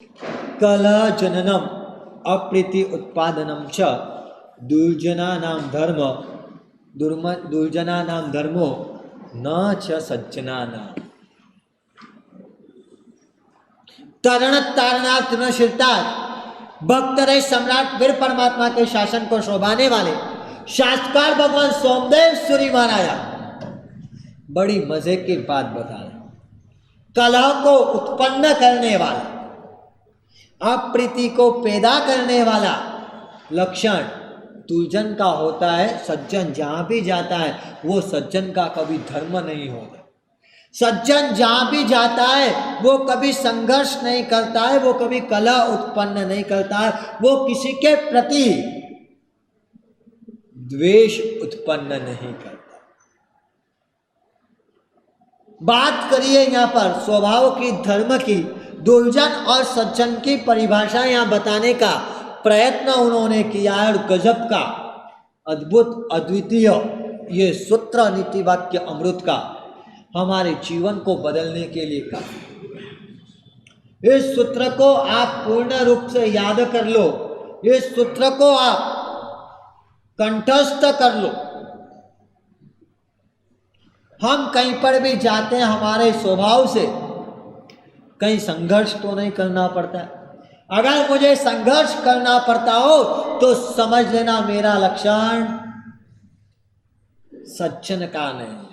कलह जननम अप्रीति उत्पादनम च दुर्जनानां धर्म दुर्जनानां धर्मो न च सज्जनानां। तरण तारणार्थ तृणशीलता भक्त रहे सम्राट वीर परमात्मा के शासन को शोभाने वाले शास्त्रकार भगवान सोमदेव सूरी महाराज बड़ी मजे की बात बता रहे। कलह को उत्पन्न करने वाला, अप्रीति को पैदा करने वाला लक्षण दुर्जन का होता है। सज्जन जहां भी जाता है वो सज्जन का कभी धर्म नहीं होता। सज्जन जहां भी जाता है वो कभी संघर्ष नहीं करता है, वो कभी कलह उत्पन्न नहीं करता है, वो किसी के प्रति द्वेष उत्पन्न नहीं करता। बात करिए यहां पर स्वभाव की, धर्म की, दुर्जन और सज्जन की परिभाषा यहां बताने का प्रयत्न उन्होंने किया है और गजब का, अद्भुत, अद्वितीय ये सूत्र नीति वाक्य अमृत का हमारे जीवन को बदलने के लिए कहा। इस सूत्र को आप पूर्ण रूप से याद कर लो, इस सूत्र को आप कंठस्थ कर लो। हम कहीं पर भी जाते हैं हमारे स्वभाव से कहीं संघर्ष तो नहीं करना पड़ता है। अगर मुझे संघर्ष करना पड़ता हो तो समझ लेना मेरा लक्षण सज्जन का नहीं।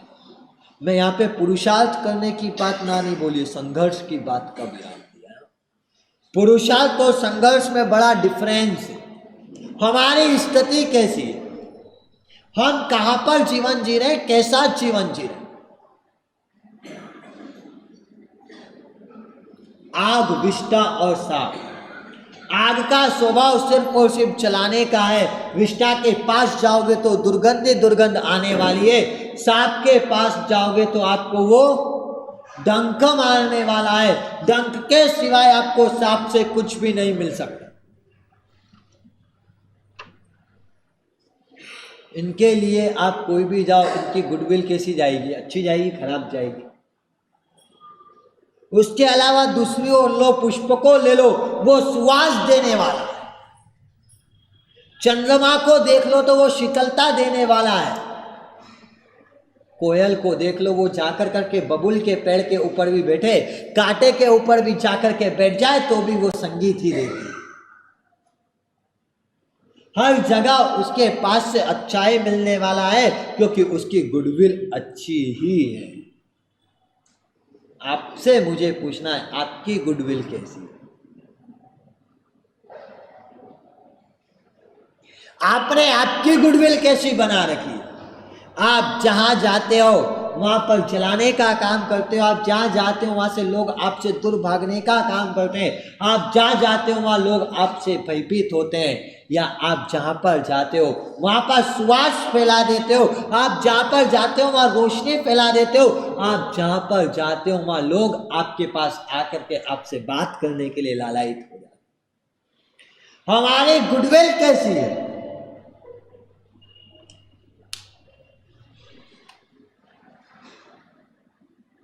मैं यहाँ पे पुरुषार्थ करने की बात ना नहीं बोली, संघर्ष की बात कब याद दिया। पुरुषार्थ और संघर्ष में बड़ा डिफरेंस है। हमारी स्थिति कैसी है, हम कहां पर जीवन जी रहे, कैसा जीवन जी रहे। आग, विष्ठा और सांप। आग का स्वभाव सिर्फ और सिर्फ चलाने का है। विष्ठा के पास जाओगे तो दुर्गंध आने वाली है। सांप के पास जाओगे तो आपको वो डंक मारने वाला है। डंक के सिवाय आपको सांप से कुछ भी नहीं मिल सकता। इनके लिए आप कोई भी जाओ, इनकी गुडविल कैसी जाएगी, अच्छी जाएगी, खराब जाएगी। उसके अलावा दूसरी ओर लो, पुष्प को ले लो, वो सुवास देने वाला है। चंद्रमा को देख लो तो वो शीतलता देने वाला है। कोयल को देख लो, वो जाकर करके बबुल के पेड़ के ऊपर भी बैठे, कांटे के ऊपर भी जाकर के बैठ जाए तो भी वो संगीत ही देती है। हर जगह उसके पास से अच्छाई मिलने वाला है क्योंकि उसकी गुडविल अच्छी ही है। आपसे मुझे पूछना है, आपकी गुडविल कैसी है? आपने आपकी गुडविल कैसी बना रखी? आप जहां जाते हो वहां पर जलाने का काम करते हो। आप जहां जाते हो वहां से लोग आपसे दूर भागने का काम करते हैं। आप जहां जाते हो वहां लोग आपसे भयभीत होते हैं। या आप जहां पर जाते हो वहां पर सुवास फैला देते हो। आप जहां पर जाते हो वहां रोशनी फैला देते हो। आप जहां पर जाते हो वहां लोग आपके पास आकर के आपसे बात करने के लिए लालायित हो जाते। हमारी गुडविल कैसी है?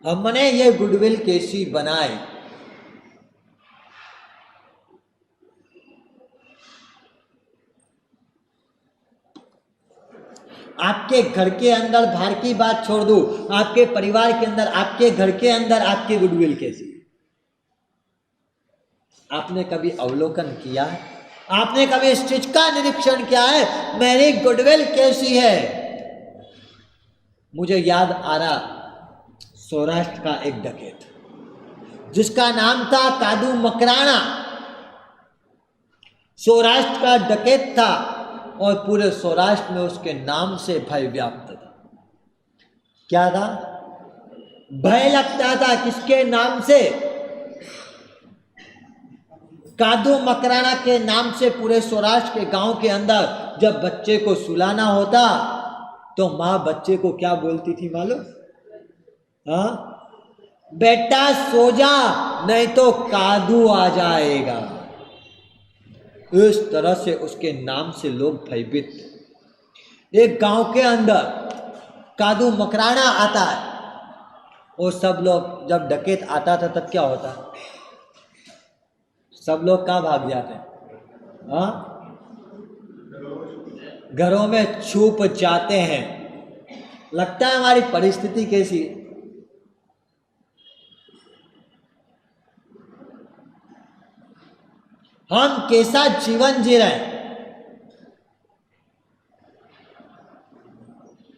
हमने ये गुडविल कैसी बनाए? आपके घर के अंदर बाहर की बात छोड़ दो, आपके परिवार के अंदर, आपके घर के अंदर आपकी गुडविल कैसी? आपने कभी अवलोकन किया है? आपने कभी इस चीज का निरीक्षण किया है, मेरी गुडविल कैसी है? मुझे याद आ रहा सौराष्ट्र का एक डकैत जिसका नाम था कादू मकराना। सौराष्ट्र का डकैत था और पूरे सौराष्ट्र में उसके नाम से भय व्याप्त था। क्या था? भय लगता था किसके नाम से? कादू मकराना के नाम से पूरे सौराष्ट्र के गांव के अंदर जब बच्चे को सुलाना होता तो मां बच्चे को क्या बोलती थी मालूम? हाँ, बेटा सो जा नहीं तो कादू आ जाएगा। इस तरह से उसके नाम से लोग भयभीत। एक गांव के अंदर कादू मकराना आता है और सब लोग, जब डकैत आता था तब क्या होता? सब लोग कहाँ भाग जाते हैं? हाँ, घरों में छुप जाते हैं। लगता है हमारी परिस्थिति कैसी है? हम कैसा जीवन जी रहे हैं?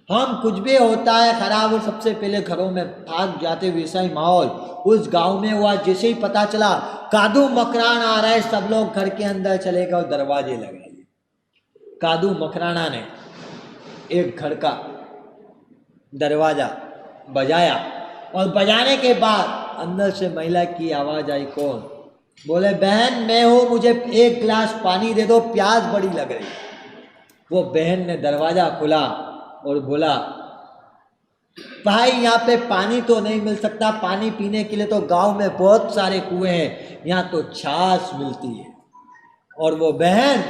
हम कुछ भी होता है खराब और सबसे पहले घरों में भाग जाते, वैसा ही माहौल उस गांव में हुआ। जैसे ही पता चला कादू मकराना आ रहा है, सब लोग घर के अंदर चले गए और दरवाजे लगाए। कादू मकराना ने एक घर का दरवाजा बजाया और बजाने के बाद अंदर से महिला की आवाज आई। कौन? बोले बहन मैं हूं, मुझे एक गिलास पानी दे दो, प्यास बड़ी लग रही। वो बहन ने दरवाजा खोला और बोला भाई यहाँ पे पानी तो नहीं मिल सकता, पानी पीने के लिए तो गांव में बहुत सारे कुएं हैं, यहाँ तो छाछ मिलती है। और वो बहन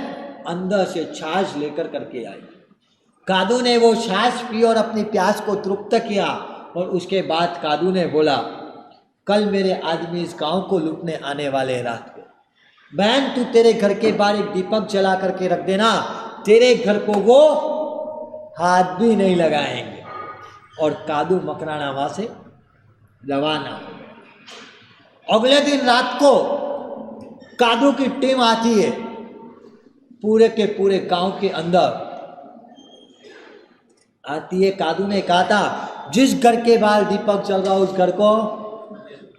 अंदर से छाछ लेकर करके आई। कादू ने वो छाछ पी और अपनी प्यास को तृप्त किया। और उसके बाद कादू ने बोला कल मेरे आदमी इस गांव को लूटने आने वाले हैं रात को। बहन तू तेरे घर के बाहर एक दीपक जला करके रख देना, तेरे घर को वो हाथ भी नहीं लगाएंगे। और कादू मकराना वहां से रवाना हो गया। अगले दिन रात को कादू की टीम आती है, पूरे के पूरे गांव के अंदर आती है। कादू ने कहा था जिस घर के बाहर दीपक चल रहा हो उस घर को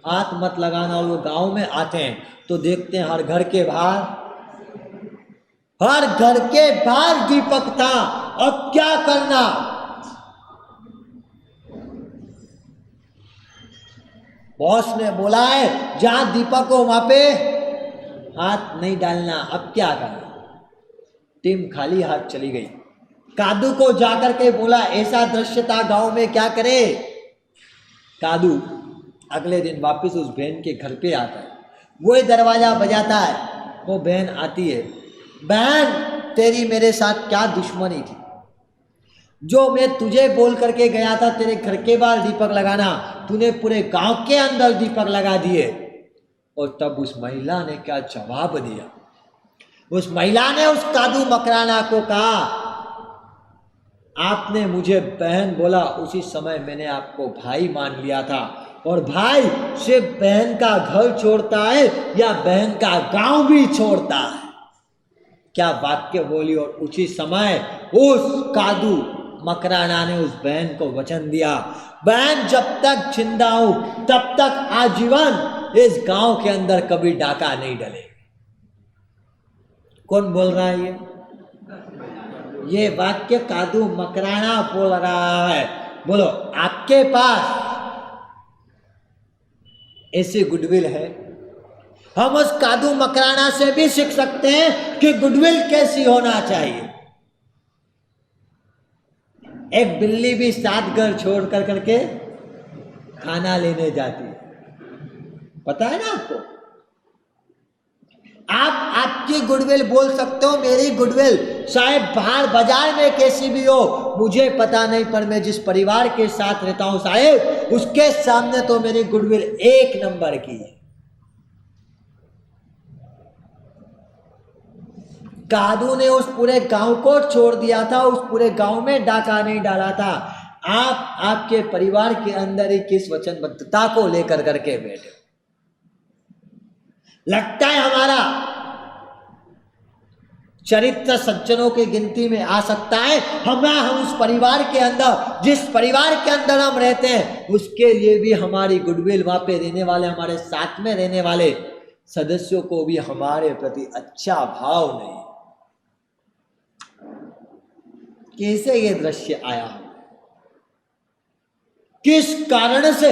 हाथ मत लगाना। और वो गांव में आते हैं तो देखते हैं हर घर के बाहर दीपक था। अब क्या करना? बॉस ने बोला है जहां दीपक हो वहां पे हाथ नहीं डालना। अब क्या करना? टीम खाली हाथ चली गई। कादू को जाकर के बोला ऐसा दृश्य था गांव में, क्या करे? कादू अगले दिन वापस उस बहन के घर पे आता है, वो दरवाजा बजाता है। वो बहन आती है। बहन तेरी मेरे साथ क्या दुश्मनी थी? जो मैं तुझे बोल करके गया था तेरे घर के बाहर दीपक लगाना, तूने पूरे गांव के अंदर दीपक लगा दिए। और तब उस महिला ने क्या जवाब दिया? उस महिला ने उस कादू मकराना को कहा आपने मुझे बहन बोला, उसी समय मैंने आपको भाई मान लिया था। और भाई सिर्फ बहन का घर छोड़ता है या बहन का गांव भी छोड़ता है। क्या वाक्य बोली! और उसी समय उस कादू मकराना ने उस बहन को वचन दिया बहन जब तक जिंदा हूं तब तक आजीवन इस गांव के अंदर कभी डाका नहीं डलेगा। कौन बोल रहा है ये वाक्य? कादू मकराना बोल रहा है। बोलो आपके पास ऐसी गुडविल है? हम उस कादू मकराना से भी सीख सकते हैं कि गुडविल कैसी होना चाहिए। एक बिल्ली भी 7 घर छोड़ कर करके खाना लेने जाती है, पता है ना आपको? आप आपकी गुडविल बोल सकते हो, मेरी गुडविल चाहे बाहर बाजार में कैसी भी हो मुझे पता नहीं, पर मैं जिस परिवार के साथ रहता हूं साहेब उसके सामने तो मेरी गुडविल 1 नंबर की है। कादू ने उस पूरे गांव को छोड़ दिया था, उस पूरे गांव में डाका नहीं डाला था। आप आपके परिवार के अंदर ही किस वचनबद्धता को लेकर करके बैठे? लगता है हमारा चरित्र सज्जनों की गिनती में आ सकता है। हम उस परिवार के अंदर, जिस परिवार के अंदर हम रहते हैं उसके लिए भी हमारी गुडविल, वहां पे रहने वाले, हमारे साथ में रहने वाले सदस्यों को भी हमारे प्रति अच्छा भाव नहीं। कैसे ये दृश्य आया? किस कारण से?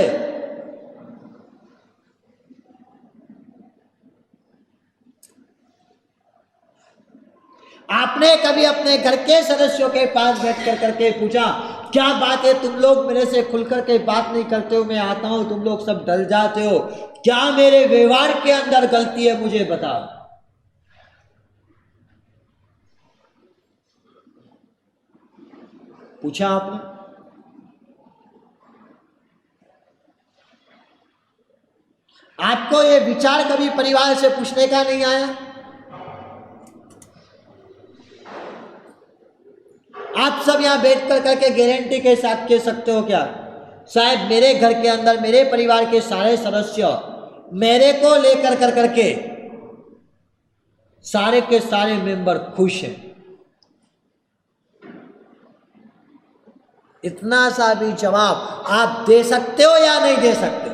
आपने कभी अपने घर के सदस्यों के पास बैठ कर करके पूछा क्या बात है, तुम लोग मेरे से खुलकर के बात नहीं करते हो? मैं आता हूं तुम लोग सब डर जाते हो, क्या मेरे व्यवहार के अंदर गलती है मुझे बताओ। पूछा आपने? आपको ये विचार कभी परिवार से पूछने का नहीं आया? आप सब यहां बैठ कर करके गारंटी के साथ कह सकते हो क्या, साहब मेरे घर के अंदर मेरे परिवार के सारे सदस्य मेरे को लेकर कर करके सारे के सारे मेंबर खुश हैं? इतना सा भी जवाब आप दे सकते हो या नहीं दे सकते?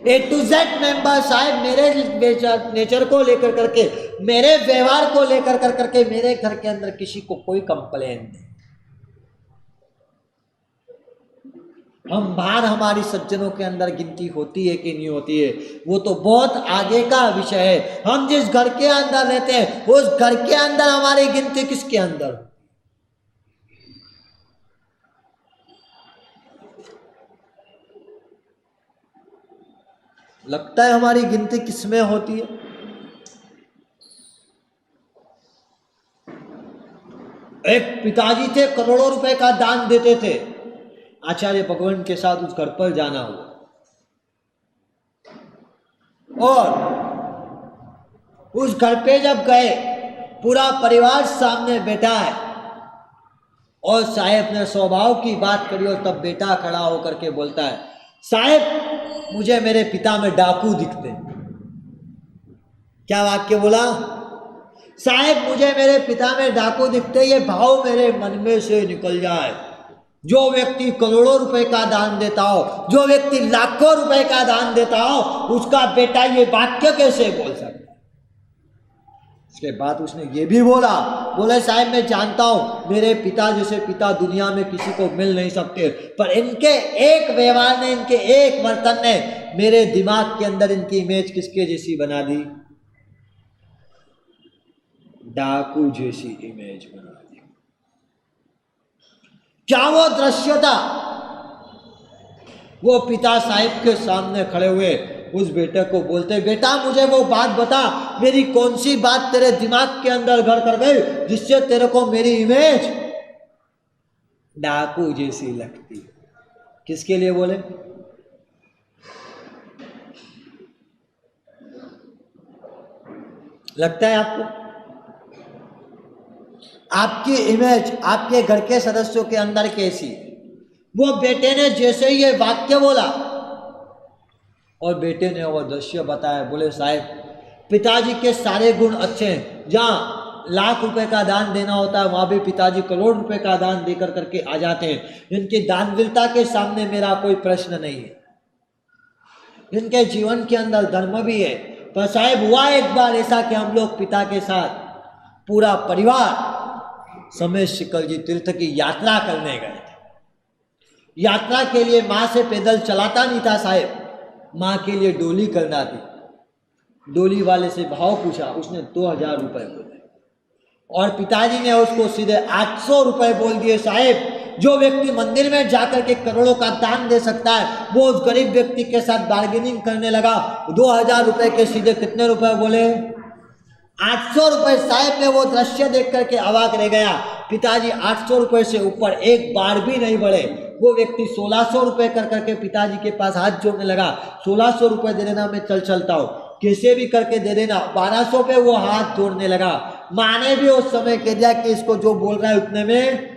A to Z मेंबर साहब मेरे नेचर को लेकर करके, मेरे व्यवहार को लेकर कर करके मेरे घर के अंदर किसी को कोई कंप्लेन नहीं। हम बाहर हमारी सज्जनों के अंदर गिनती होती है कि नहीं होती है, वो तो बहुत आगे का विषय है। हम जिस घर के अंदर रहते हैं उस घर के अंदर हमारी गिनती किसके अंदर? लगता है हमारी गिनती किसमें होती है? एक पिताजी थे, करोड़ों रुपए का दान देते थे। आचार्य भगवान के साथ उस घर पर जाना हुआ और उस घर पे जब गए, पूरा परिवार सामने बैठा है और साहेब ने स्वभाव की बात करी और तब बेटा खड़ा होकर के बोलता है, साहेब मुझे मेरे पिता में डाकू दिखते। क्या वाक्य बोला? साहेब मुझे मेरे पिता में डाकू दिखते, ये भाव मेरे मन में से निकल जाए। जो व्यक्ति करोड़ों रुपए का दान देता हो, जो व्यक्ति लाखों रुपए का दान देता हो, उसका बेटा ये वाक्य कैसे बोल सकता है? उसके बाद उसने ये भी बोले साहब मैं जानता हूं मेरे पिता जैसे पिता दुनिया में किसी को मिल नहीं सकते, पर इनके एक व्यवहार ने, इनके एक वर्तन ने मेरे दिमाग के अंदर इनकी इमेज किसके जैसी बना दी? डाकू जैसी इमेज बना दी। क्या वो दृश्य था? वो पिता साहिब के सामने खड़े हुए उस बेटे को बोलते, बेटा मुझे वो बात बता, मेरी कौन सी बात तेरे दिमाग के अंदर घर कर गई जिससे तेरे को मेरी इमेज डाकू जैसी लगती? किसके लिए बोले? लगता है आपको आपकी इमेज आपके घर के सदस्यों के अंदर कैसी? वो बेटे ने जैसे ही ये वाक्य बोला और बेटे ने वो दृश्य बताया, बोले साहब पिताजी के सारे गुण अच्छे हैं, जहाँ लाख रुपए का दान देना होता है वहां भी पिताजी करोड़ रुपए का दान देकर करके आ जाते हैं। इनकी दानवीरता के सामने मेरा कोई प्रश्न नहीं है, इनके जीवन के अंदर धर्म भी है। पर साहब हुआ एक बार ऐसा कि हम लोग पिता के साथ पूरा परिवार समय शिकल जी तीर्थ की यात्रा करने गए थे। यात्रा के लिए माँ से पैदल चलाता नहीं था साहब, माँ के लिए डोली करना थी। डोली वाले से भाव पूछा, उसने 2000 रुपए बोले और पिताजी ने उसको सीधे 800 रुपए बोल दिए। साहब जो व्यक्ति मंदिर में जाकर के करोड़ों का दान दे सकता है वो उस गरीब व्यक्ति के साथ बार्गेनिंग करने लगा। 2000 रुपए के सीधे कितने रुपए बोले? 800 रुपए। साहब ने वो दृश्य देख करके अवाक रह गया। पिताजी 800 रुपए से ऊपर एक बार भी नहीं बढ़े। वो व्यक्ति 1600 रुपए कर करके पिताजी के पास हाथ जोड़ने लगा, 1600 रुपए दे देना, मैं चलता हूँ, कैसे भी करके दे देना। 1200 पे वो हाथ जोड़ने लगा। माँ ने भी उस समय कह दिया कि इसको जो बोल रहा है उतने में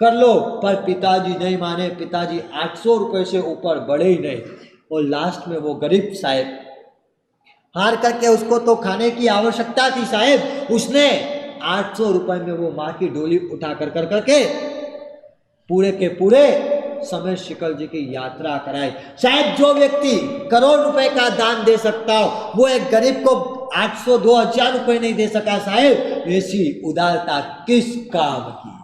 कर लो, पर पिताजी नहीं माने। पिताजी 800 रुपए से ऊपर बढ़े ही नहीं और लास्ट में वो गरीब साहब हार करके, उसको तो खाने की आवश्यकता थी साहब, उसने 800 रुपए में वो माँ की डोली उठा कर करके पूरे के पूरे समय शिकल जी की यात्रा कराई। शायद जो व्यक्ति करोड़ रुपए का दान दे सकता हो वो एक गरीब को 800 2000 रुपए नहीं दे सका साहब, ऐसी उदारता किस काम की?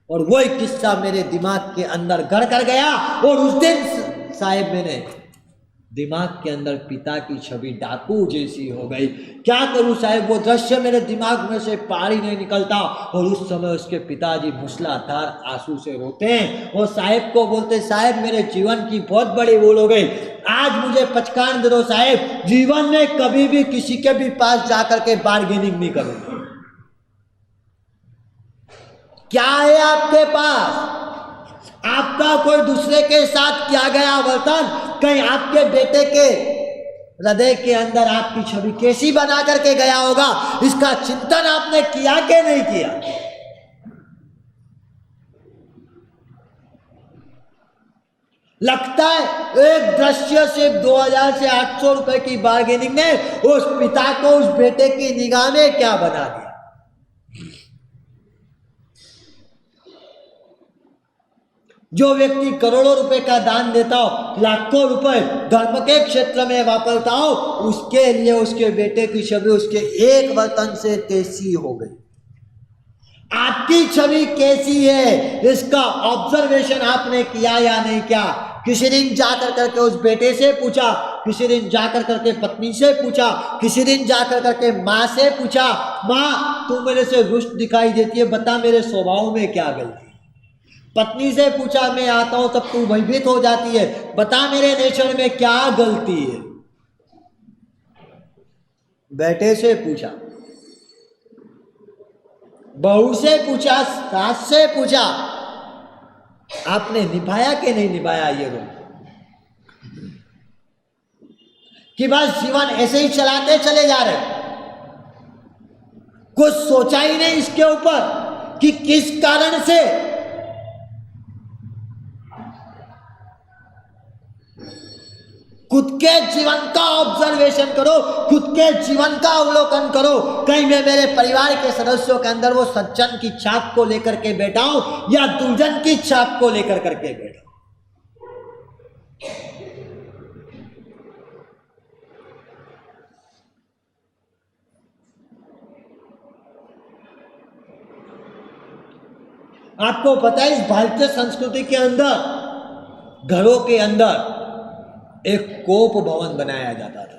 और वही किस्सा मेरे दिमाग के अंदर घर कर गया और उस दिन साहब मैंने दिमाग के अंदर पिता की छवि डाकू जैसी हो गई। क्या करूं साहब, वो दृश्य मेरे दिमाग में से पार ही नहीं निकलता। और उस समय उसके पिताजी मूसलाधार आंसू से रोते हैं और साहब को बोलते, साहब मेरे जीवन की बहुत बड़ी भूल हो गई, आज मुझे पचकान दे दो साहब, जीवन में कभी भी किसी के भी पास जाकर के बार्गेनिंग नहीं करूंगा। क्या है आपके पास? आपका कोई दूसरे के साथ किया गया वर्तन कहीं आपके बेटे के हृदय के अंदर आपकी छवि कैसी बना करके गया होगा, इसका चिंतन आपने किया कि नहीं किया? लगता है एक दृश्य से 2000 से 800 रुपए की बार्गेनिंग ने उस पिता को उस बेटे की निगाह में क्या बना दिया। जो व्यक्ति करोड़ों रुपए का दान देता हो, लाखों रुपए धर्म के क्षेत्र में वापरता हो, उसके लिए उसके बेटे की छवि उसके एक वर्तन से कैसी हो गई। आपकी छवि कैसी है, इसका ऑब्जर्वेशन आपने किया या नहीं किया? किसी दिन जाकर करके उस बेटे से पूछा, किसी दिन जाकर करके पत्नी से पूछा, किसी दिन जाकर करके माँ से पूछा, माँ तू मेरे से रुष्ट दिखाई देती है, बता मेरे स्वभाव में क्या गलती। पत्नी से पूछा, मैं आता हूं तब तू भयभीत हो जाती है, बता मेरे नेचर में क्या गलती है। बेटे से पूछा, बहू से पूछा, सास से पूछा, आपने निभाया कि नहीं निभाया ये रोल? कि बस जीवन ऐसे ही चलाते चले जा रहे, कुछ सोचा ही नहीं इसके ऊपर कि किस कारण से खुद के जीवन का ऑब्जर्वेशन करो, खुद के जीवन का अवलोकन करो। कहीं मैं मेरे परिवार के सदस्यों के अंदर वो सज्जन की छाप को लेकर के बैठा हूं या दुर्जन की छाप को लेकर करके बैठा हूं। आपको पता है इस भारतीय संस्कृति के अंदर घरों के अंदर एक कोप भवन बनाया जाता था,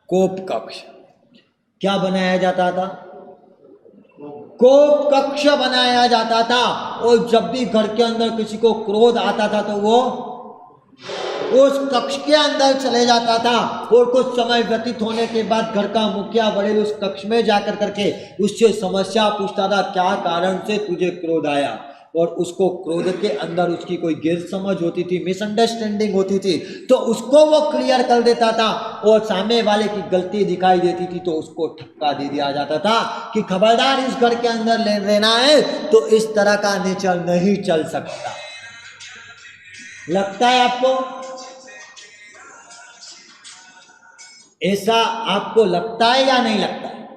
कोप कक्ष। क्या बनाया जाता था? कोप कक्ष बनाया जाता था। और जब भी घर के अंदर किसी को क्रोध आता था तो वो उस कक्ष के अंदर चले जाता था और कुछ समय व्यतीत होने के बाद घर का मुखिया बड़े उस कक्ष में जाकर करके उससे समस्या पूछता था, क्या कारण से तुझे क्रोध आया। और उसको क्रोध के अंदर उसकी कोई गैर समझ होती थी, मिसअंडरस्टैंडिंग होती थी, तो उसको वो क्लियर कर देता था। और सामने वाले की गलती दिखाई देती थी तो उसको ठक्का दे दिया जाता था कि खबरदार इस घर के अंदर रहना है तो इस तरह का नेचर नहीं चल सकता। लगता है आपको ऐसा? आपको लगता है या नहीं लगता है?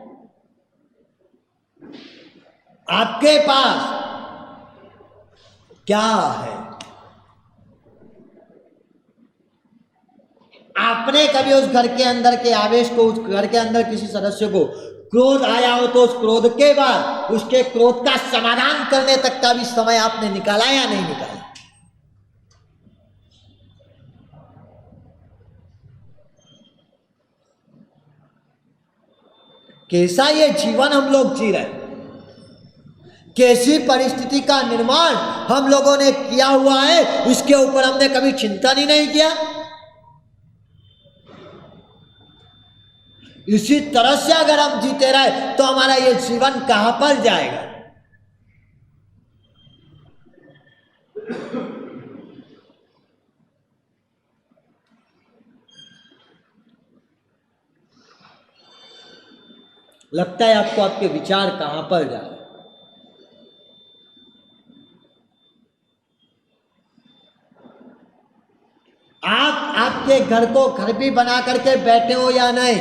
आपके पास क्या है? आपने कभी उस घर के अंदर के आवेश को, उस घर के अंदर किसी सदस्य को क्रोध आया हो तो उस क्रोध के बाद उसके क्रोध का समाधान करने तक का भी समय आपने निकाला या नहीं निकाला? कैसा ये जीवन हम लोग जी रहे हैं, कैसी परिस्थिति का निर्माण हम लोगों ने किया हुआ है, इसके ऊपर हमने कभी चिंतन ही नहीं किया। इसी तरह से अगर हम जीते रहे तो हमारा ये जीवन कहां पर जाएगा? लगता है आपको आपके विचार कहां पर जा रहे? आप आपके घर को घर भी बना करके बैठे हो या नहीं,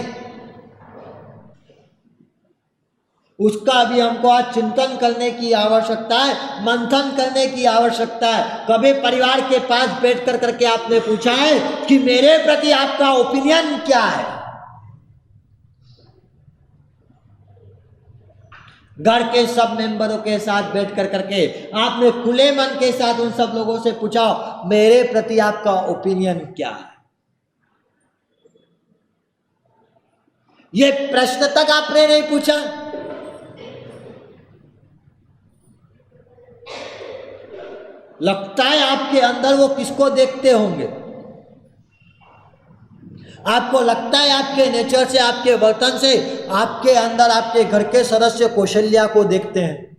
उसका भी हमको आज चिंतन करने की आवश्यकता है, मंथन करने की आवश्यकता है। कभी परिवार के पास बैठ कर करके आपने पूछा है कि मेरे प्रति आपका ओपिनियन क्या है? घर के सब मेंबरों के साथ बैठ कर करके आपने खुले मन के साथ उन सब लोगों से पूछा मेरे प्रति आपका ओपिनियन क्या है? ये प्रश्न तक आपने नहीं पूछा। लगता है आपके अंदर वो किसको देखते होंगे? आपको लगता है आपके नेचर से, आपके वर्तन से आपके अंदर आपके घर के सदस्य कौशल्या को देखते हैं।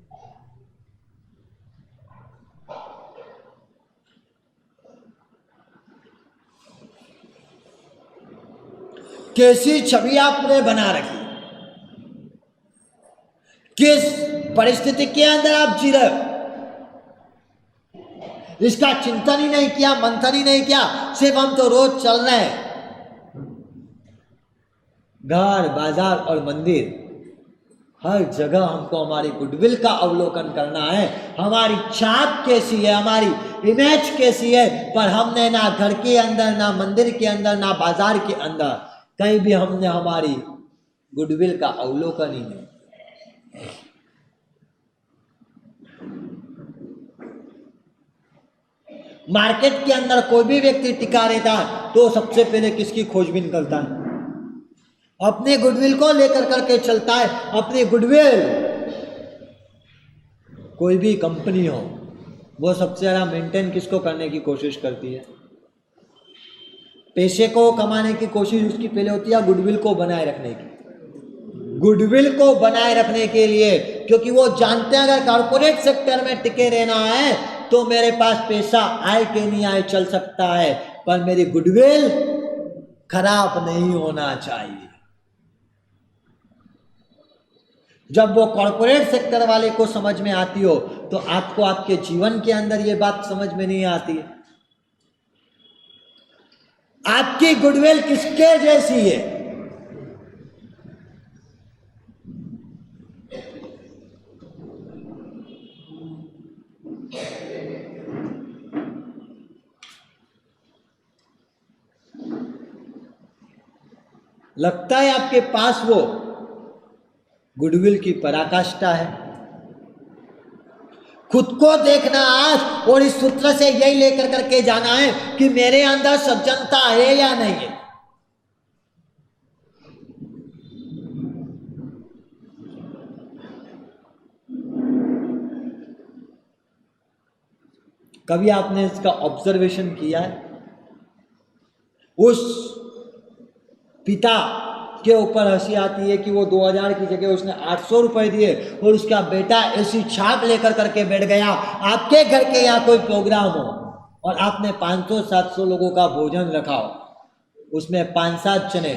कैसी छवि आपने बना रखी, किस परिस्थिति के अंदर आप जी रहे हो, इसका चिंतन ही नहीं किया, मंथन ही नहीं किया, सिर्फ हम तो रोज चल रहे हैं। घर, बाजार और मंदिर, हर जगह हमको हमारी गुडविल का अवलोकन करना है। हमारी छाप कैसी है, हमारी इमेज कैसी है, पर हमने ना घर के अंदर, ना मंदिर के अंदर, ना बाजार के अंदर कहीं भी हमने हमारी गुडविल का अवलोकन ही नहीं। मार्केट के अंदर कोई भी व्यक्ति टिका रहता है तो सबसे पहले किसकी खोजबीन करता है? अपने गुडविल को लेकर करके चलता है। अपनी गुडविल, कोई भी कंपनी हो, वो सबसे ज्यादा मेंटेन किसको करने की कोशिश करती है? पैसे को कमाने की कोशिश उसकी पहले होती है, गुडविल को बनाए रखने की। गुडविल को बनाए रखने के लिए, क्योंकि वो जानते हैं अगर कॉर्पोरेट सेक्टर में टिके रहना है तो मेरे पास पैसा आए कि नहीं आए चल सकता है, पर मेरी गुडविल खराब नहीं होना चाहिए। जब वो कॉर्पोरेट सेक्टर वाले को समझ में आती हो तो आपको आपके जीवन के अंदर ये बात समझ में नहीं आती है। आपकी गुडविल किसके जैसी है? लगता है आपके पास वो गुडविल की पराकाष्ठा है। खुद को देखना आज, और इस सूत्र से यही लेकर करके जाना है कि मेरे अंदर सज्जनता है या नहीं है। कभी आपने इसका ऑब्जर्वेशन किया है? उस पिता के ऊपर हंसी आती है कि वो 2000 की जगह उसने 800 रुपए दिए और उसका बेटा ऐसी छाप लेकर करके बैठ गया। आपके घर के यहाँ कोई प्रोग्राम हो और आपने 500-700 लोगों का भोजन रखा हो, उसमें 5-7 जने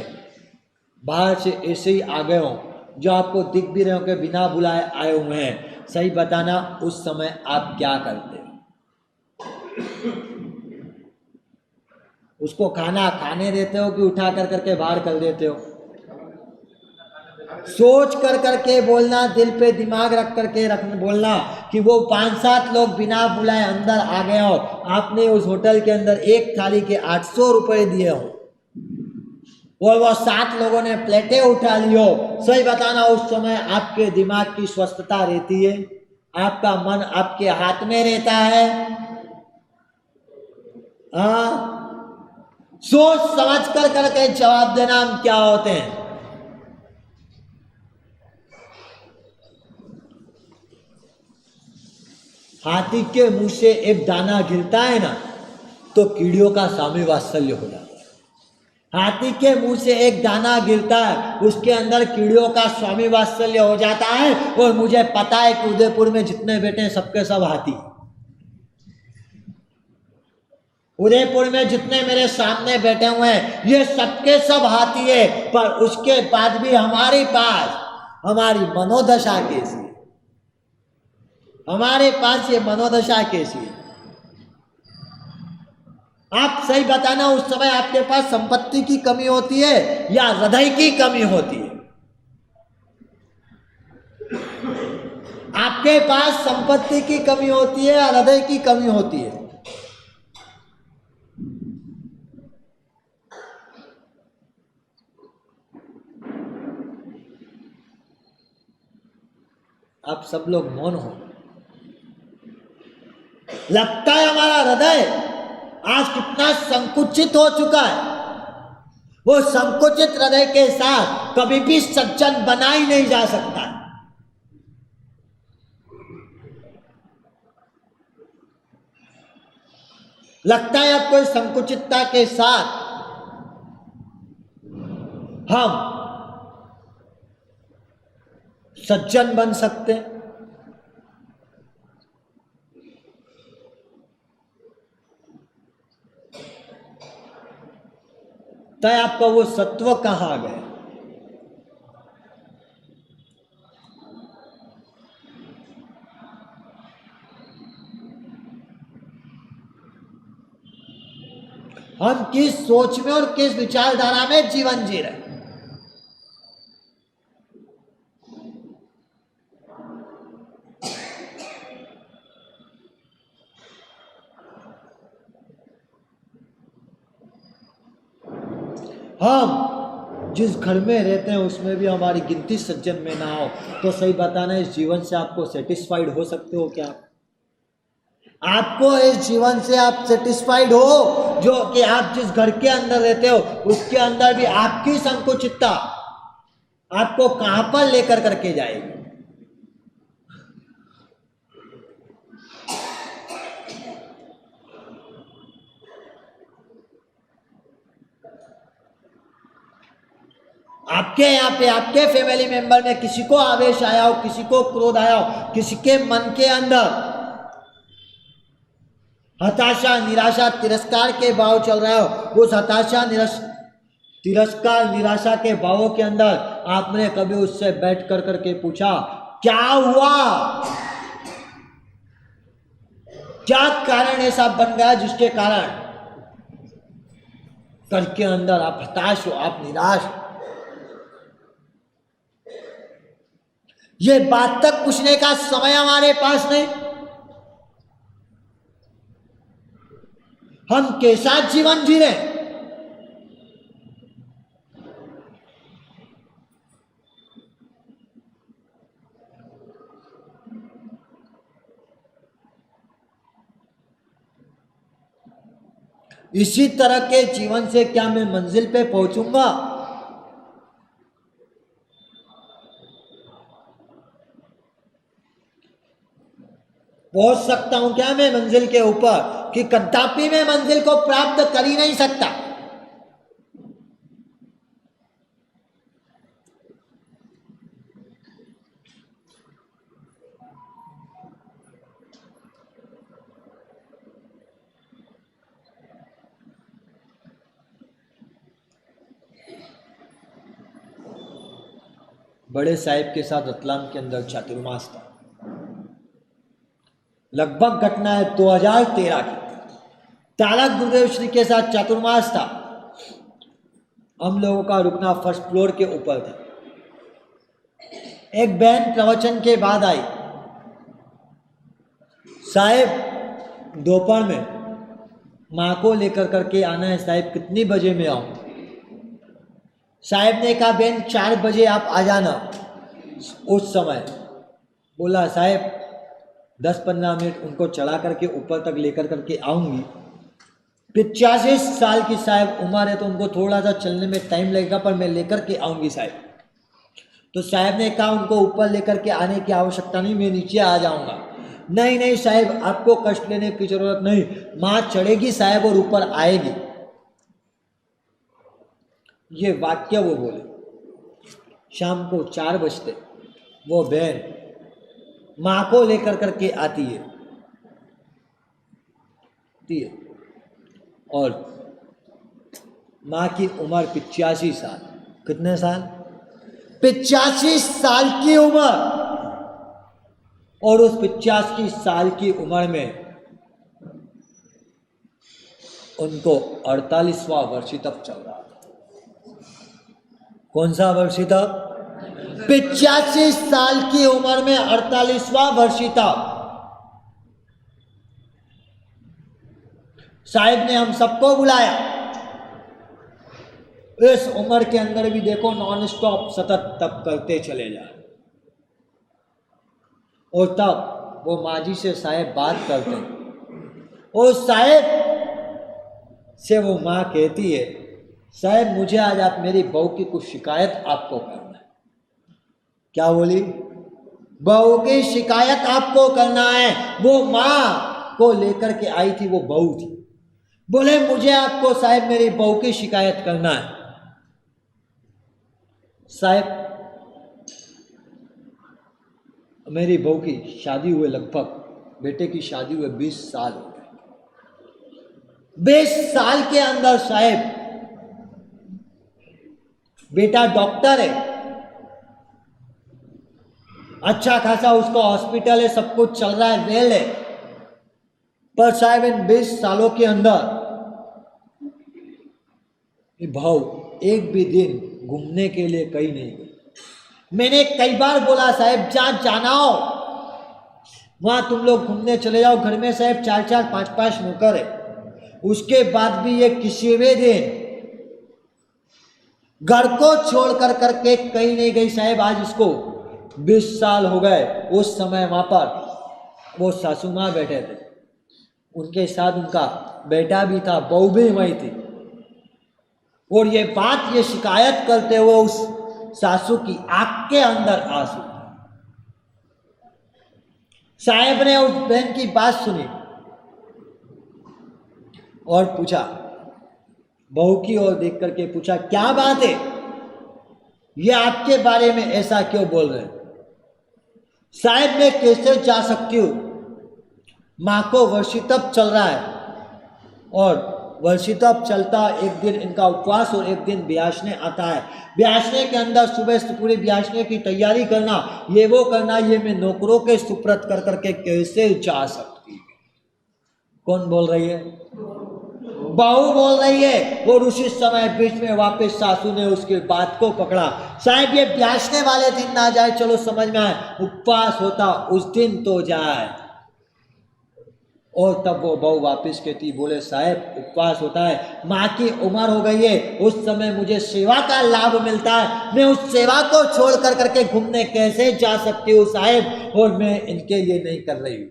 बाहर से ऐसे ही आ गए हो जो आपको दिख भी रहे हो कि बिना बुलाए आए हुए हैं। सही बताना, उस समय आप क्या करते हो? उसको खाना खाने देते हो कि उठा कर करके बाहर कर देते हो? सोच कर करके बोलना, दिल पे दिमाग रख करके बोलना कि वो 5-7 लोग बिना बुलाए अंदर आ गए हो, आपने उस होटल के अंदर एक थाली के 800 रुपए दिए हो और वो 7 लोगों ने प्लेटें उठा ली हो। सही बताना, उस समय आपके दिमाग की स्वस्थता रहती है? आपका मन आपके हाथ में रहता है? हाँ, सोच समझ कर करके जवाब देना हम क्या होते हैं। हाथी के मुंह से एक दाना गिरता है ना तो कीड़ियों का स्वामी वात्सल्य हो जाता है। हाथी के मुंह से एक दाना गिरता है, उसके अंदर कीड़ियों का स्वामी वात्सल्य हो जाता है। और मुझे पता है कि उदयपुर में जितने बेटे हैं सबके सब हाथी, उदयपुर में जितने मेरे सामने बैठे हुए हैं ये सबके सब हाथी है। पर उसके बाद भी हमारे पास हमारी मनोदशा कैसी है? हमारे पास ये मनोदशा कैसी है? आप सही बताना, उस समय आपके पास संपत्ति की कमी होती है या हृदय की कमी होती है? आपके पास संपत्ति की कमी होती है या हृदय की कमी होती है? आप सब लोग मौन हो। लगता है हमारा हृदय आज कितना संकुचित हो चुका है। वो संकुचित हृदय के साथ कभी भी सज्जन बना ही नहीं जा सकता। लगता है आपको इस संकुचितता के साथ हम सज्जन बन सकते हैं? तय आपका वो सत्व कहाँ गए? हम किस सोच में और किस विचारधारा में जीवन जी रहे? हम जिस घर में रहते हैं उसमें भी हमारी गिनती सज्जन में ना हो तो सही बताना, इस जीवन से आपको सेटिस्फाइड हो सकते हो क्या? आपको इस जीवन से आप सेटिस्फाइड हो जो कि आप जिस घर के अंदर रहते हो उसके अंदर भी आपकी संकुचितता आपको कहां पर लेकर करके जाएगी? आपके यहाँ पे आपके फैमिली मेंबर में किसी को आवेश आया हो, किसी को क्रोध आया हो, किसी के मन के अंदर हताशा, निराशा, तिरस्कार के भाव चल रहा हो, उस हताशा, तिरस्कार, निराशा के भावों के अंदर आपने कभी उससे बैठ कर करके पूछा क्या हुआ, क्या कारण ऐसा बन गया जिसके कारण घर के अंदर आप हताश हो, आप निराश हो? ये बात तक पूछने का समय हमारे पास नहीं। हम कैसा जीवन जी रहे? इसी तरह के जीवन से क्या मैं मंजिल पे पहुंचूंगा? पहुंच सकता हूं क्या मैं मंजिल के ऊपर? कि कदापि मैं मंजिल को प्राप्त कर ही नहीं सकता। बड़े साहिब के साथ रतलाम के अंदर चातुर्मास था। लगभग घटना है 2013 की। तारक गुरुदेव श्री के साथ चातुर्मास था। हम लोगों का रुकना फर्स्ट फ्लोर के ऊपर था। एक बहन प्रवचन के बाद आई, साहिब दोपहर में माँ को लेकर करके आना है, साहिब कितनी बजे में आऊँ? साहिब ने कहा बहन 4 बजे आप आ जाना। उस समय बोला साहिब 10-15 मिनट उनको चढ़ा करके ऊपर तक लेकर करके आऊँगी। 85 साल की साहिब उम्र है तो उनको थोड़ा सा चलने में टाइम लगेगा, पर मैं लेकर के आऊँगी साहिब। तो साहिब ने कहा उनको ऊपर लेकर के आने की आवश्यकता नहीं, मैं नीचे आ जाऊँगा। नहीं नहीं साहिब आपको कष्ट लेने की जरूरत नहीं, माँ चढ़ेगी साहिब और ऊपर आएगी। ये वाक्य वो बोले। शाम को 4 बजते वो बहन माँ को लेकर करके आती है और माँ की उम्र 85 साल। कितने साल? 85 साल की उम्र। और उस 85 साल की उम्र में उनको 48वां वर्षितप चल रहा था। कौन सा वर्षितप? 85 साल की उम्र में 48वां वर्षितप। साहिब ने हम सबको बुलाया। इस उम्र के अंदर भी देखो नॉन स्टॉप सतत तप करते चले जाए। और तब वो माजी से साहिब बात करते हैं और साहिब से वो माँ कहती है साहिब मुझे आज आप मेरी बहू की कुछ शिकायत आपको करना है। क्या बोली? बहू की शिकायत आपको करना है। वो माँ को लेकर के आई थी, वो बहू थी। बोले मुझे आपको साहिब मेरी बहू की शिकायत करना है। साहिब मेरी बहू की शादी हुए लगभग बेटे की शादी हुए 20 साल हो गए। 20 साल के अंदर साहिब बेटा डॉक्टर है, अच्छा खासा उसका हॉस्पिटल है, सब कुछ चल रहा है, वेल है, पर साहब इन 20 सालों के अंदर भाव एक भी दिन घूमने के लिए कहीं नहीं गए। मैंने कई बार बोला साहब जहाँ जाना हो वहां तुम लोग घूमने चले जाओ, घर में साहब 4-4 5-5 नौकर है, उसके बाद भी ये किसी भी दिन घर को छोड़ कर करके कहीं नहीं गई साहब। आज इसको 20 साल हो गए। उस समय वहां पर वो सासू माँ बैठे थे, उनके साथ उनका बेटा भी था, बहू भी वही थी, और ये बात ये शिकायत करते हुए उस सासू की आंख के अंदर आंसू। साहब ने उस बहन की बात सुनी और पूछा, बहू की ओर देख करके पूछा, क्या बात है, ये आपके बारे में ऐसा क्यों बोल रहे हैं? साहब मैं कैसे जा सकती हूं, माँ को वर्षितप चल रहा है और वर्षितप चलता, एक दिन इनका उपवास और एक दिन ब्याशने आता है। ब्याशने के अंदर सुबह से पूरी ब्याशने की तैयारी करना, ये वो करना, ये मैं नौकरों के सुप्रत कर करके कैसे जा सकती? कौन बोल रही है? बहू बोल रही है। और उसी समय बीच में वापस सासू ने उसकी बात को पकड़ा, साहब ये ब्याशने वाले दिन ना जाए, चलो समझ में आए, उपवास होता उस दिन तो जाए। और तब वो बहू वापिस कहती, बोले साहब उपवास होता है, माँ की उम्र हो गई है, उस समय मुझे सेवा का लाभ मिलता है, मैं उस सेवा को छोड़ कर करके घूमने कैसे जा सकती हूँ साहब, और मैं इनके लिए नहीं कर रही हूँ।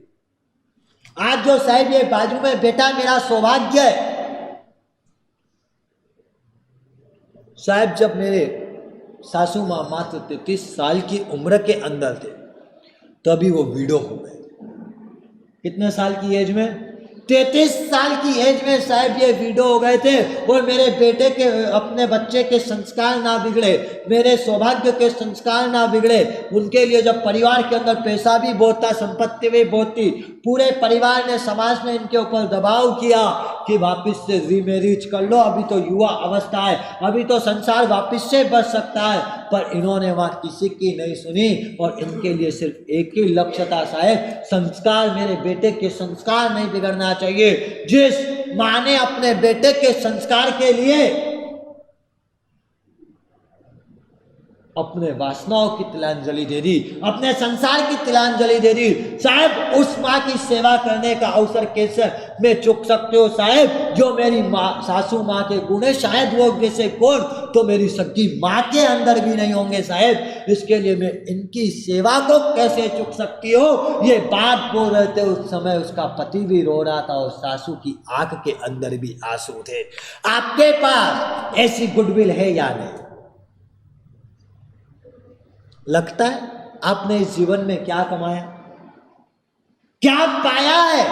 आज जो साहब ये बाजू में बेटा मेरा सौभाग्य है साहब, जब मेरे सासू माँ मात्र 33 साल की उम्र के अंदर थे तभी वो विडो हो गए। कितने साल की एज में? 33 साल की एज में साहब ये विडो हो गए थे। और मेरे बेटे के, अपने बच्चे के संस्कार ना बिगड़े, मेरे सौभाग्य के संस्कार ना बिगड़े, उनके लिए जब परिवार के अंदर पैसा भी बहुत था, संपत्ति भी बहुत थी, पूरे परिवार ने, समाज ने इनके ऊपर दबाव किया कि वापिस से रीमैरिज कर लो, अभी तो युवा अवस्था है, अभी तो संसार वापिस से बच सकता है, पर इन्होंने वहाँ किसी की नहीं सुनी और इनके लिए सिर्फ एक ही लक्ष्य था साहब, संस्कार, मेरे बेटे के संस्कार नहीं बिगड़ना चाहिए। जिस माँ ने अपने बेटे के संस्कार के लिए अपने वासनाओं की तिलांजलि दे दी, अपने संसार की तिलांजलि दे दी साहब, उस माँ की सेवा करने का अवसर कैसे मैं चूक सकते हो साहब? जो मेरी माँ, सासू माँ के गुण है, शायद वो जैसे कौन तो मेरी सच्ची माँ के अंदर भी नहीं होंगे साहब, इसके लिए मैं इनकी सेवा को कैसे चूक सकती हो? ये बात बोल रहे थे, उस समय उसका पति भी रो रहा था और सासू की आंख के अंदर भी आंसू थे। आपके पास ऐसी गुडविल है या नहीं? लगता है आपने इस जीवन में क्या कमाया, क्या पाया है?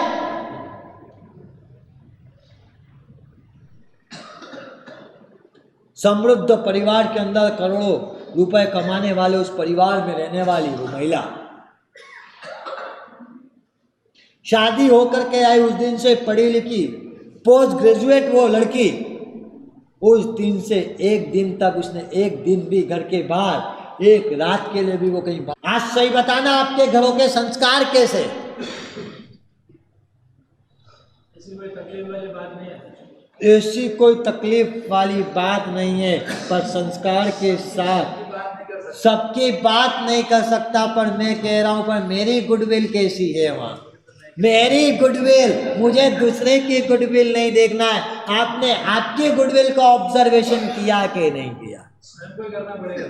समृद्ध परिवार के अंदर करोड़ों रुपए कमाने वाले उस परिवार में रहने वाली वो महिला, शादी होकर के आई, उस दिन से पढ़ी लिखी पोस्ट ग्रेजुएट वो लड़की, उस दिन से एक दिन तक उसने एक दिन भी घर के बाहर, एक रात के लिए भी वो कहीं। आज सही बताना, आपके घरों के संस्कार कैसे? ऐसी कोई तकलीफ वाली बात नहीं है, ऐसी कोई तकलीफ वाली बात नहीं है, पर संस्कार के साथ सबकी बात नहीं कर सकता, पर मैं कह रहा हूं, पर मेरी गुडविल कैसी है वहां? मेरी गुडविल, मुझे दूसरे की गुडविल नहीं देखना है। आपने आपकी गुडविल का ऑब्जर्वेशन किया कि नहीं किया? स्वयं को ही करना पड़ेगा।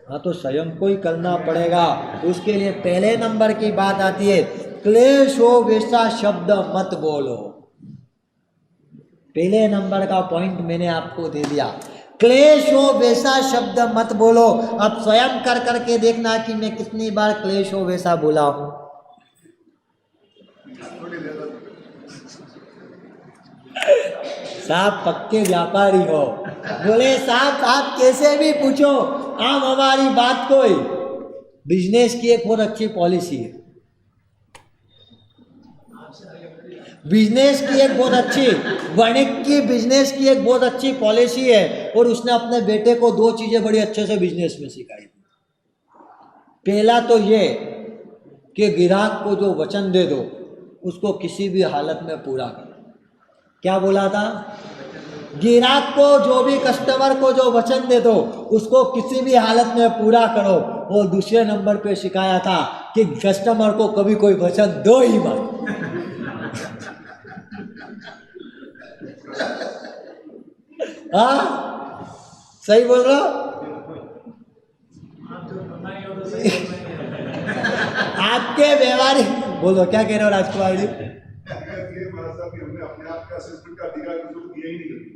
हाँ, तो स्वयं को ही करना पड़ेगा। उसके लिए पहले नंबर की बात आती है, क्लेश हो वैसा शब्द मत बोलो। पहले नंबर का पॉइंट मैंने आपको दे दिया, क्लेश हो वैसा शब्द मत बोलो। अब स्वयं कर करके देखना कि मैं कितनी बार क्लेश हो वैसा बोला हूं। साहब पक्के व्यापारी हो, बोले साहब आप कैसे भी पूछो, आप हमारी बात कोई। बिजनेस की एक बहुत अच्छी पॉलिसी है, बिजनेस की एक बहुत अच्छी वणिक की बिजनेस की एक बहुत अच्छी पॉलिसी है, और उसने अपने बेटे को दो चीजें बड़ी अच्छे से बिजनेस में सिखाई। पहला तो ये कि ग्राहक को जो वचन दे दो उसको किसी भी हालत में पूरा करो। क्या बोला था? ग्राहक को, जो भी कस्टमर को जो वचन दे दो उसको किसी भी हालत में पूरा करो। और दूसरे नंबर पे सिखाया था कि कस्टमर को कभी कोई वचन दो ही मत। हाँ, सही बोल रहा हूं? आपके व्यवहारिक बोलो, क्या कह रहे हो राजकुमार जी?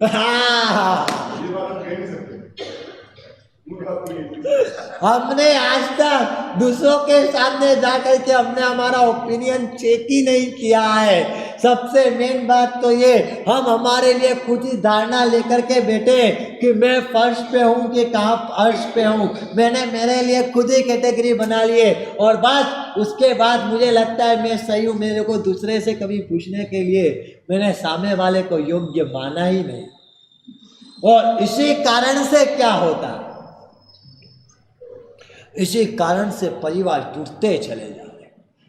हाँ, हमने आज तक दूसरों के सामने जाकर के हमने हमारा ओपिनियन चेक ही नहीं किया है। सबसे मेन बात तो ये, हम हमारे लिए खुद ही धारणा लेकर के बैठे कि मैं फर्श पे हूँ कि कहाँ अर्श पे हूँ। मैंने मेरे लिए खुद ही कैटेगरी बना लिए, और बस उसके बाद मुझे लगता है मैं सही हूँ। मेरे को दूसरे से कभी पूछने के लिए मैंने सामने वाले को योग्य माना ही नहीं। और इसी कारण से क्या होता है, इसी कारण से परिवार टूटते चले जा रहे।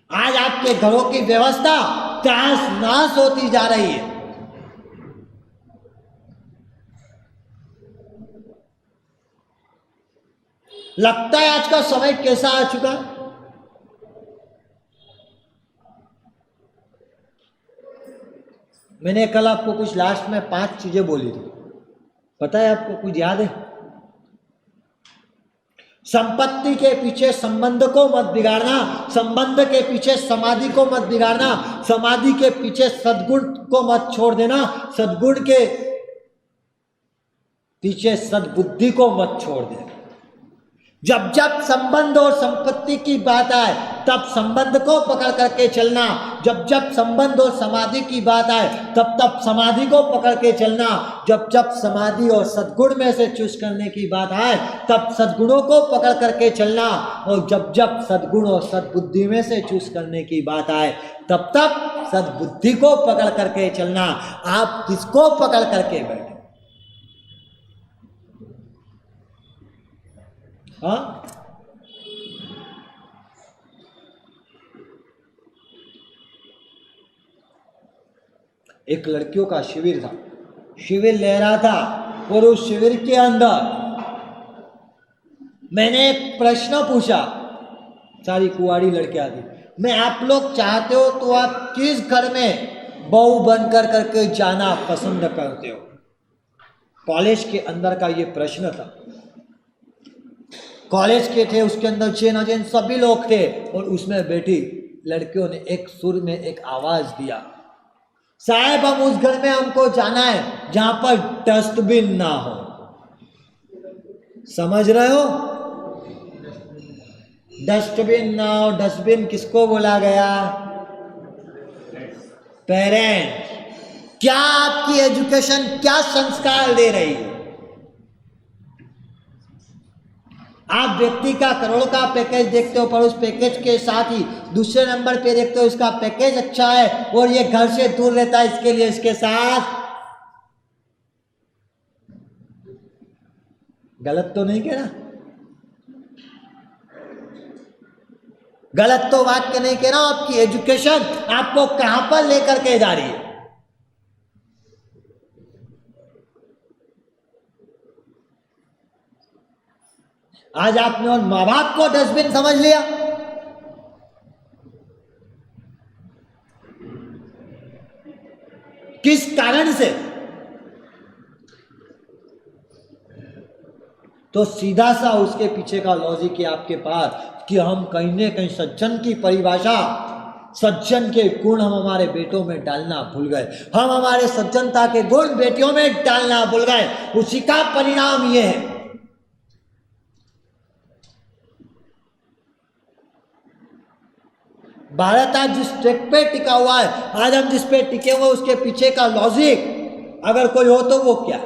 आज आपके घरों की व्यवस्था तहस नहस होती जा रही है। लगता है आज का समय कैसा आ चुका। मैंने कल आपको कुछ लास्ट में 5 चीजें बोली थी, पता है आपको? कुछ याद है? संपत्ति के पीछे संबंध को मत बिगाड़ना, संबंध के पीछे समाधि को मत बिगाड़ना, समाधि के पीछे सद्गुण को मत छोड़ देना, सद्गुण के पीछे सद्बुद्धि को मत छोड़ देना। जब जब संबंध और संपत्ति की बात आए तब संबंध को पकड़ करके चलना, जब जब संबंध और समाधि की बात आए तब तब समाधि को पकड़ के चलना, जब जब समाधि और सद्गुण में से चूज करने की बात आए तब सद्गुणों को पकड़ करके चलना, और जब जब सद्गुण और सद्बुद्धि में से चूज करने की बात आए तब तब सद्बुद्धि को पकड़ करके चलना। आप किसको पकड़ करके बैठे? हाँ, एक लड़कियों का शिविर था, शिविर ले रहा था, और उस शिविर के अंदर मैंने एक प्रश्न पूछा। सारी कुंवारी लड़कियां थी। मैं, आप लोग चाहते हो तो आप किस घर में बहू बनकर करके जाना पसंद करते हो? कॉलेज के अंदर का ये प्रश्न था। कॉलेज के थे, उसके अंदर चेन अजैन सभी लोग थे, और उसमें बैठी लड़कियों ने एक सुर में एक आवाज दिया, साहब हम उस घर में हमको जाना है जहां पर डस्टबिन ना हो। समझ रहे हो? डस्टबिन ना हो। डस्टबिन किसको बोला गया? पेरेंट्स। क्या आपकी एजुकेशन क्या संस्कार दे रही है? आप व्यक्ति का करोड़ का पैकेज देखते हो, पर उस पैकेज के साथ ही दूसरे नंबर पे देखते हो इसका पैकेज अच्छा है और ये घर से दूर रहता है, इसके लिए इसके साथ गलत तो नहीं कह रहा? गलत तो वाक्य नहीं कह रहा हूं। आपकी एजुकेशन आपको कहां पर लेकर के जा रही है? आज आपने उन मां बाप को डस्टबिन समझ लिया। किस कारण से? तो सीधा सा उसके पीछे का लॉजिक है आपके पास कि हम कहीं न कहीं सज्जन की परिभाषा, सज्जन के गुण हम हमारे बेटों में डालना भूल गए। हम हमारे सज्जनता के गुण बेटियों में डालना भूल गए। उसी का परिणाम यह है। भारत आज जिस ट्रैक पे टिका हुआ है, आज हम जिस पे टिके हुए उसके पीछे का लॉजिक अगर कोई हो तो वो क्या?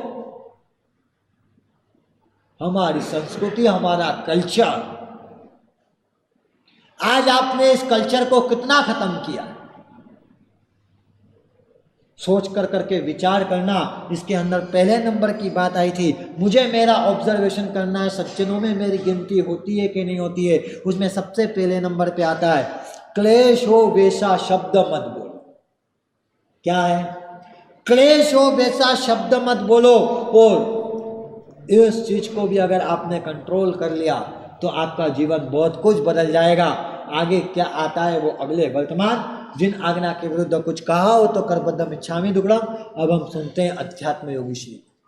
हमारी संस्कृति, हमारा कल्चर। आज आपने इस कल्चर को कितना खत्म किया? सोच कर करके विचार करना। इसके अंदर पहले नंबर की बात आई थी, मुझे मेरा ऑब्जर्वेशन करना है सज्जनों में मेरी गिनती होती है कि नहीं होती है। उसमें सबसे पहले नंबर पे आता है क्लेश हो वैसा शब्द मत बोलो। क्या है? क्लेश हो वैसा शब्द मत बोलो। और इस चीज को भी अगर आपने कंट्रोल कर लिया तो आपका जीवन बहुत कुछ बदल जाएगा। आगे क्या आता है वो अगले वर्तमान जिन आज्ञा के विरुद्ध कुछ कहा हो तो करबद्धम इच्छामि दुक्कडम। अब हम सुनते हैं अध्यात्म योगी श्री।